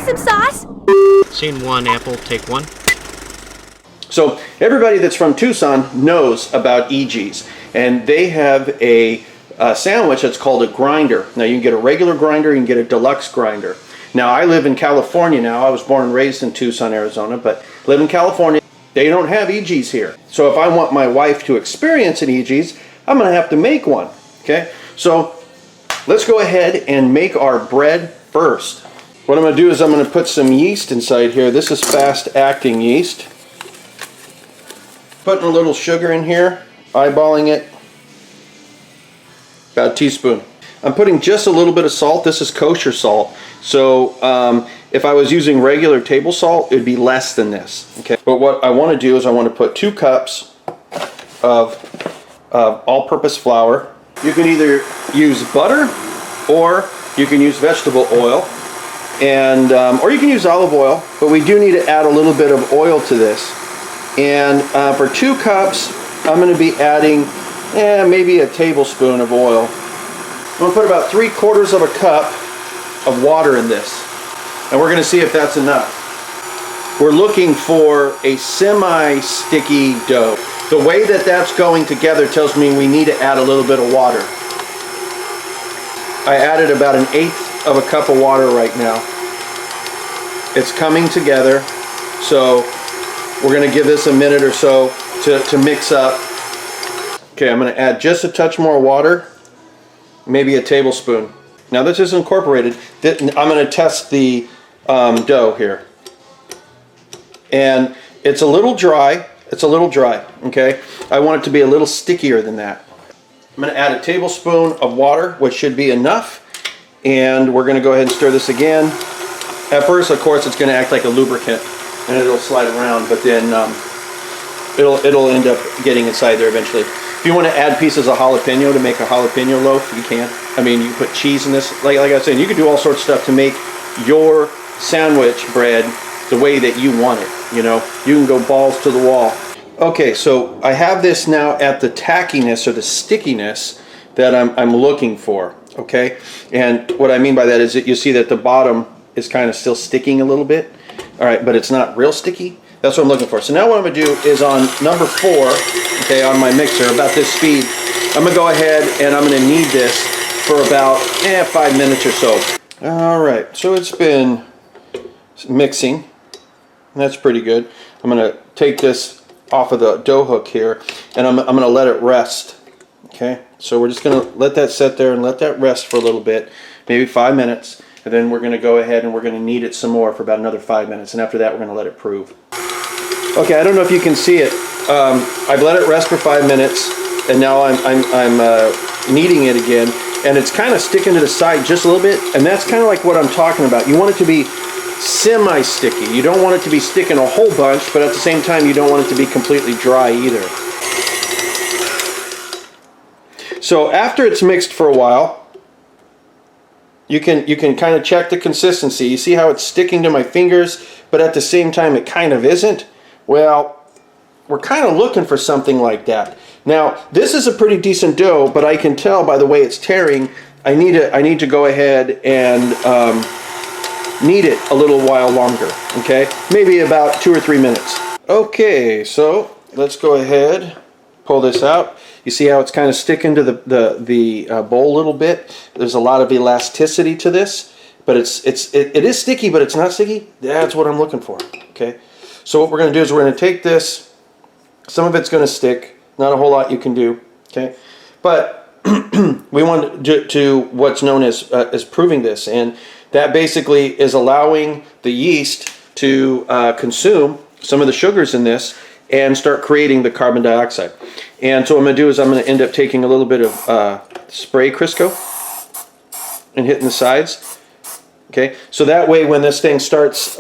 some sauce? Scene one, Apple, take one. So everybody that's from Tucson knows about eegees, and they have a sandwich that's called a grinder. Now you can get a regular grinder, you can get a deluxe grinder. Now I live in California now. I was born and raised in Tucson, Arizona, but live in California. They don't have eegees here. So if I want my wife to experience an eegees, I'm gonna have to make one, okay? So let's go ahead and make our bread first. What I'm gonna do is I'm gonna put some yeast inside here. This is fast acting yeast. Putting a little sugar in here, eyeballing it, about a teaspoon. I'm putting just a little bit of salt. This is kosher salt. So if I was using regular table salt, it'd be less than this. Okay. But what I want to do is I want to put 2 cups of all-purpose flour. You can either use butter or you can use vegetable oil, and or you can use olive oil. But we do need to add a little bit of oil to this. And for 2 cups, I'm going to be adding maybe a tablespoon of oil. I'm going to put about 3/4 of a cup of water in this. And we're going to see if that's enough. We're looking for a semi-sticky dough. The way that that's going together tells me we need to add a little bit of water. I added about 1/8 of a cup of water right now. It's coming together. So we're going to give this a minute or so to mix up. Okay, I'm going to add just a touch more water, maybe a tablespoon. Now this is incorporated. I'm going to test the dough here. And it's a little dry. It's a little dry, okay? I want it to be a little stickier than that. I'm going to add a tablespoon of water, which should be enough. And we're going to go ahead and stir this again. At first, of course, it's going to act like a lubricant, and it'll slide around, but then it'll end up getting inside there eventually. If you want to add pieces of jalapeno to make a jalapeno loaf, you can. I mean, you can put cheese in this. Like I was saying, you can do all sorts of stuff to make your sandwich bread the way that you want it. You know, you can go balls to the wall. Okay, so I have this now at the tackiness or the stickiness that I'm looking for. Okay, and what I mean by that is that you see that the bottom is kind of still sticking a little bit. All right, but it's not real sticky. That's what I'm looking for. So now what I'm going to do is on number 4, okay, on my mixer, about this speed, I'm going to go ahead and I'm going to knead this for about 5 minutes or so. All right, so it's been mixing. That's pretty good. I'm going to take this off of the dough hook here, and I'm going to let it rest. Okay, so we're just going to let that sit there and let that rest for a little bit, maybe 5 minutes, and then we're going to go ahead and we're going to knead it some more for about another 5 minutes, and after that we're going to let it prove. Okay, I don't know if you can see it. I've let it rest for 5 minutes, and now I'm kneading it again, and it's kind of sticking to the side just a little bit, and that's kind of like what I'm talking about. You want it to be semi-sticky. You don't want it to be sticking a whole bunch, but at the same time you don't want it to be completely dry either. So after it's mixed for a while, you can kind of check the consistency. You see how it's sticking to my fingers, but at the same time it kind of isn't? Well, we're kind of looking for something like that. Now, this is a pretty decent dough, but I can tell by the way it's tearing, I need to go ahead and knead it a little while longer, okay? Maybe about 2 or 3 minutes. Okay, so let's go ahead, pull this out. You see how it's kind of sticking to the bowl a little bit? There's a lot of elasticity to this, but it is sticky, but it's not sticky. That's what I'm looking for, okay? So what we're going to do is we're going to take this. Some of it's going to stick. Not a whole lot you can do, okay? But we want to do what's known as proving this, and that basically is allowing the yeast to consume some of the sugars in this and start creating the carbon dioxide. And so what I'm going to do is I'm going to end up taking a little bit of spray Crisco and hitting the sides. Okay, so that way when this thing starts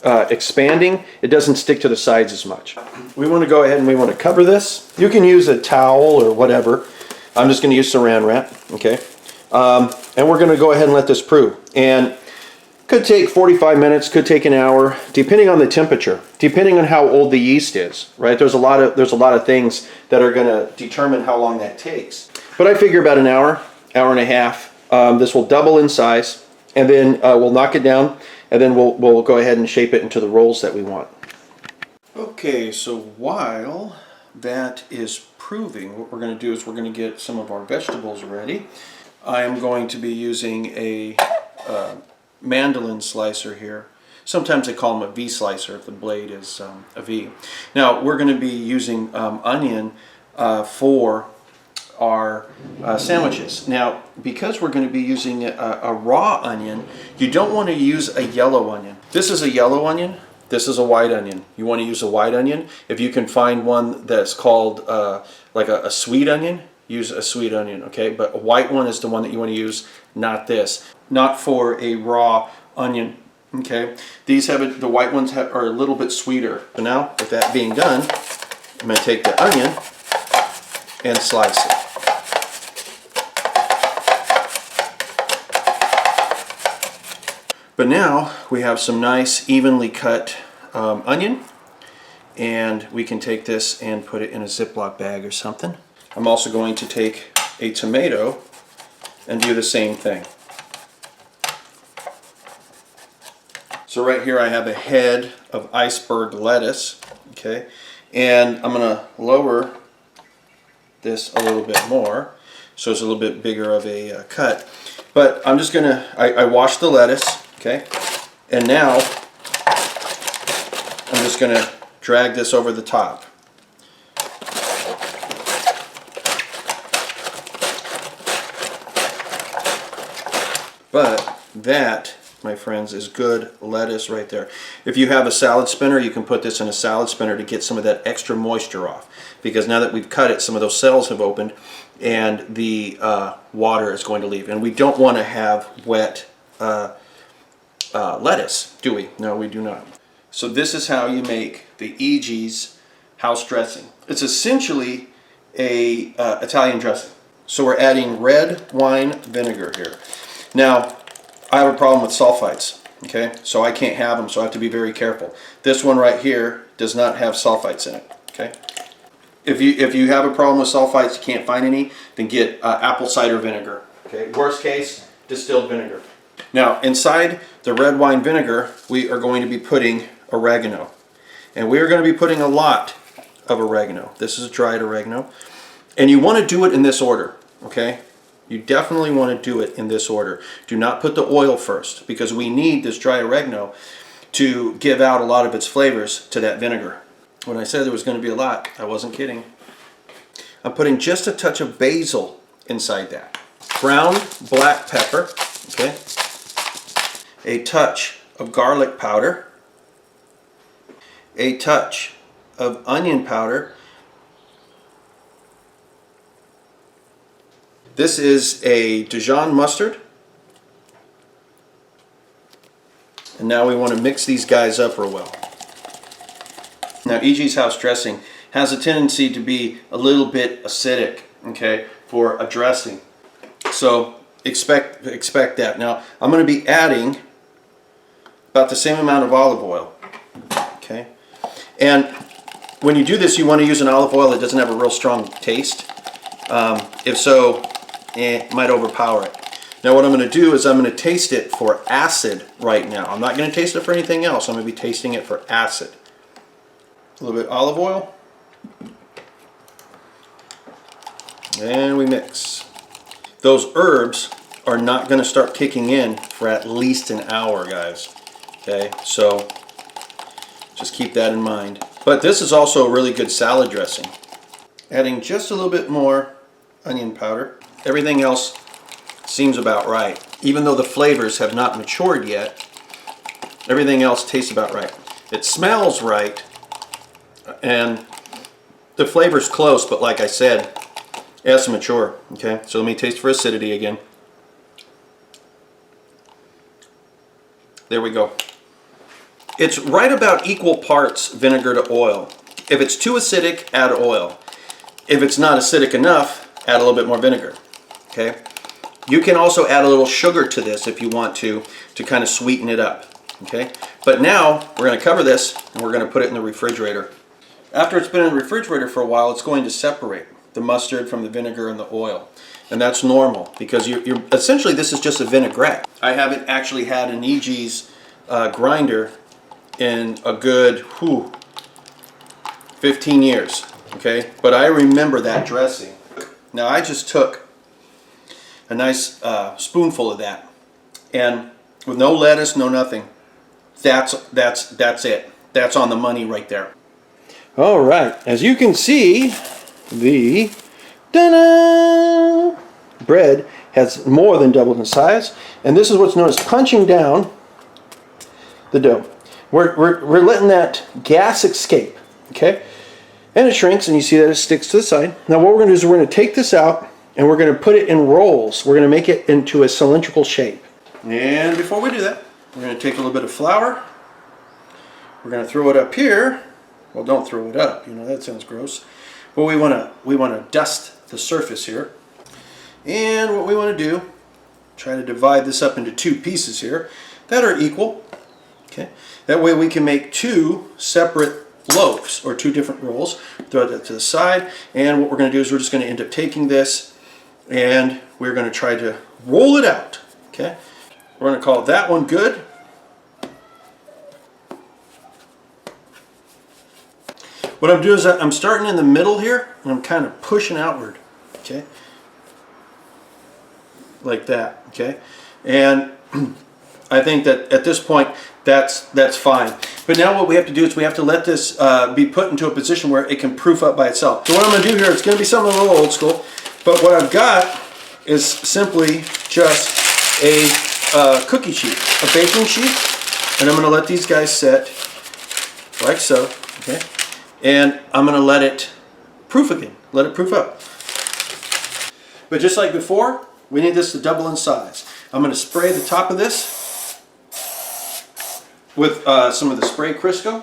expanding, it doesn't stick to the sides as much. We want to go ahead and we want to cover this. You can use a towel or whatever. I'm just going to use saran wrap. Okay, and we're going to go ahead and let this prove. And could take 45 minutes, could take an hour, depending on the temperature, depending on how old the yeast is. Right? There's a lot of things that are going to determine how long that takes. But I figure about an hour, hour and a half. This will double in size. and then we'll knock it down, and then we'll go ahead and shape it into the rolls that we want. Okay, so while that is proving, what we're going to do is we're going to get some of our vegetables ready. I am going to be using a mandolin slicer here. Sometimes they call them a V slicer if the blade is a V. Now we're going to be using onion for our sandwiches. Now, because we're going to be using a raw onion, you don't want to use a yellow onion. This is a yellow onion. This is a white onion. You want to use a white onion. If you can find one that's called like a sweet onion, use a sweet onion, okay? But a white one is the one that you want to use, not this. Not for a raw onion, okay? These have the white ones are a little bit sweeter. So now, with that being done, I'm going to take the onion and slice it. But now we have some nice evenly cut onion, and we can take this and put it in a Ziploc bag or something. I'm also going to take a tomato and do the same thing. So right here I have a head of iceberg lettuce, okay, and I'm going to lower this a little bit more so it's a little bit bigger of a cut. But I'm just going to, I washed the lettuce. Okay, and now I'm just going to drag this over the top. But that, my friends, is good lettuce right there. If you have a salad spinner, you can put this in a salad spinner to get some of that extra moisture off. Because now that we've cut it, some of those cells have opened and the water is going to leave. And we don't want to have wet lettuce, do we? No, we do not. So this is how you make the eegees house dressing. It's essentially a Italian dressing. So we're adding red wine vinegar here. Now, I have a problem with sulfites, okay? So I can't have them, so I have to be very careful. This one right here does not have sulfites in it, okay? If you have a problem with sulfites, you can't find any, then get apple cider vinegar, okay? Worst case, distilled vinegar. Now, inside the red wine vinegar, we are going to be putting oregano. And we are going to be putting a lot of oregano. This is dried oregano. And you want to do it in this order, okay? You definitely want to do it in this order. Do not put the oil first, because we need this dry oregano to give out a lot of its flavors to that vinegar. When I said there was going to be a lot, I wasn't kidding. I'm putting just a touch of basil inside that. Ground black pepper, okay? A touch of garlic powder, a touch of onion powder. This is a Dijon mustard. And now we want to mix these guys up real well. Now, eegees house dressing has a tendency to be a little bit acidic, okay, for a dressing. So expect that. Now, I'm going to be adding about the same amount of olive oil, okay? And when you do this, you want to use an olive oil that doesn't have a real strong taste. If so, it might overpower it. Now what I'm going to do is I'm going to taste it for acid right now. I'm not going to taste it for anything else. I'm going to be tasting it for acid. A little bit of olive oil. And we mix. Those herbs are not going to start kicking in for at least an hour, guys. Okay, so just keep that in mind. But this is also a really good salad dressing. Adding just a little bit more onion powder. Everything else seems about right. Even though the flavors have not matured yet, everything else tastes about right. It smells right, and the flavor's close, but like I said, it has to mature. Okay, so let me taste for acidity again. There we go. It's right about equal parts vinegar to oil. If it's too acidic, add oil. If it's not acidic enough, add a little bit more vinegar. Okay? You can also add a little sugar to this if you want to kind of sweeten it up. Okay? But now we're going to cover this and we're going to put it in the refrigerator. After it's been in the refrigerator for a while, it's going to separate the mustard from the vinegar and the oil. And that's normal because you're essentially, this is just a vinaigrette. I haven't actually had an eegees grinder in a good 15 years, okay? But I remember that dressing. Now I just took a nice spoonful of that, and with no lettuce, no nothing. That's it. That's on the money right there. All right, as you can see, the bread has more than doubled in size, and this is what's known as punching down the dough. We're letting that gas escape, okay? And it shrinks, and you see that it sticks to the side. Now what we're going to do is we're going to take this out, and we're going to put it in rolls. We're going to make it into a cylindrical shape. And before we do that, we're going to take a little bit of flour. We're going to throw it up here. Well, don't throw it up. You know, that sounds gross. But we want to dust the surface here. And what we want to do, try to divide this up into two pieces here that are equal. Okay. That way we can make two separate loaves or two different rolls. Throw that to the side. And what we're going to do is we're just going to end up taking this and we're going to try to roll it out. Okay. We're going to call that one good. What I'm doing is I'm starting in the middle here and I'm kind of pushing outward, okay? Like that, okay? And I think that at this point that's fine. But now what we have to do is we have to let this be put into a position where it can proof up by itself. So what I'm going to do here, it's going to be something a little old school, but what I've got is simply just a cookie sheet, a baking sheet, and I'm going to let these guys set like so, okay? And I'm going to let it proof again, let it proof up. But just like before, we need this to double in size. I'm going to spray the top of this with some of the spray Crisco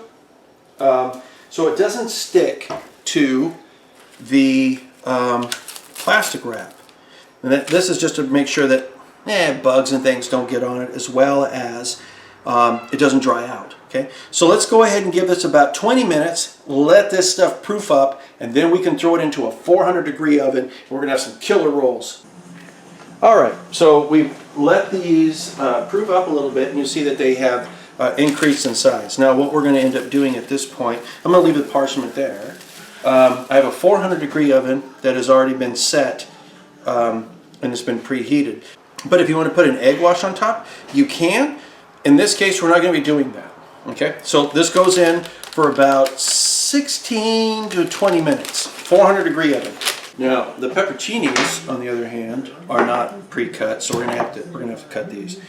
so it doesn't stick to the plastic wrap. And this is just to make sure that bugs and things don't get on it, as well as it doesn't dry out. Okay, so let's go ahead and give this about 20 minutes, let this stuff proof up, and then we can throw it into a 400-degree oven. We're going to have some killer rolls. All right, so we've let these proof up a little bit, and you see that they have increased in size. Now what we're going to end up doing at this point, I'm going to leave the parchment there. I have a 400-degree oven that has already been set and it's been preheated. But if you want to put an egg wash on top, you can. In this case, we're not going to be doing that. Okay, so this goes in for about 16 to 20 minutes, 400-degree oven. Now, the pepperoncinis, on the other hand, are not pre-cut, so we're gonna have to cut these.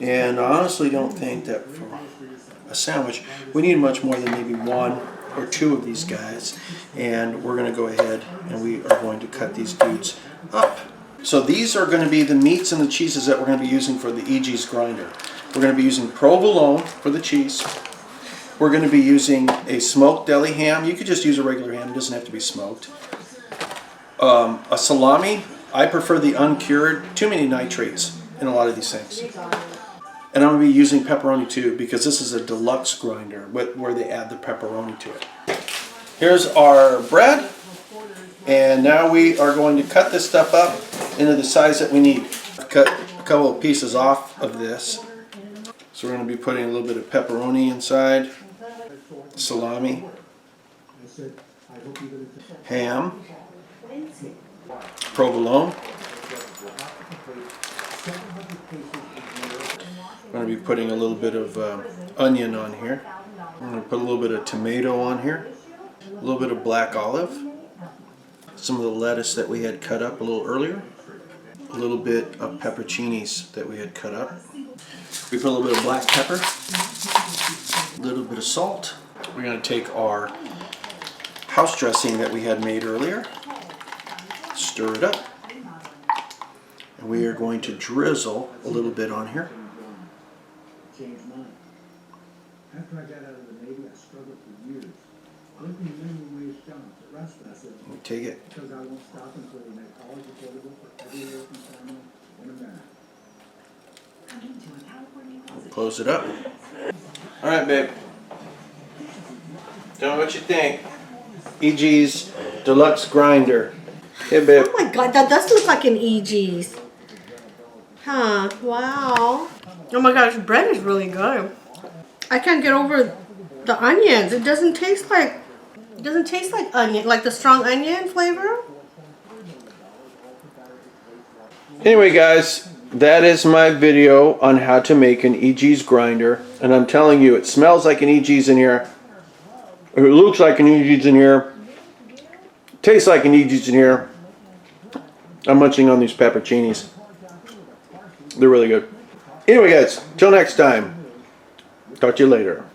And I honestly don't think that for a sandwich we need much more than maybe one or two of these guys. And we're gonna go ahead and we are going to cut these dudes up. So these are going to be the meats and the cheeses that we're going to be using for the eegees grinder. We're going to be using provolone for the cheese. We're going to be using a smoked deli ham. You could just use a regular ham. It doesn't have to be smoked. A salami. I prefer the uncured. Too many nitrates in a lot of these things. And I'm going to be using pepperoni too, because this is a deluxe grinder where they add the pepperoni to it. Here's our bread. And now we are going to cut this stuff up into the size that we need. Cut a couple of pieces off of this. So we're going to be putting a little bit of pepperoni inside, salami, ham, provolone. I'm going to be putting a little bit of onion on here. I'm going to put a little bit of tomato on here, a little bit of black olive, some of the lettuce that we had cut up a little earlier, a little bit of pepperoncinis that we had cut up. We put a little bit of black pepper, a little bit of salt. We're going to take our house dressing that we had made earlier, stir it up, and we are going to drizzle a little bit on here. After I got out of the Navy, I struggled for years. Living minimum wage jobs at restaurants. We take it. Because I won't stop until we make college affordable for every working family in America. Close it up. All right, babe. Tell me what you think. eegees Deluxe Grinder. Hey, babe. Oh my god, that does look like an eegees. Huh, wow. Oh my gosh, bread is really good. I can't get over the onions. It doesn't taste like onion, like the strong onion flavor. Anyway, guys, that is my video on how to make an eegees grinder. And I'm telling you, it smells like an eegees in here. It looks like an eegees in here. Tastes like an eegees in here. I'm munching on these pepperoncinis. They're really good. Anyway, guys, till next time. Talk to you later.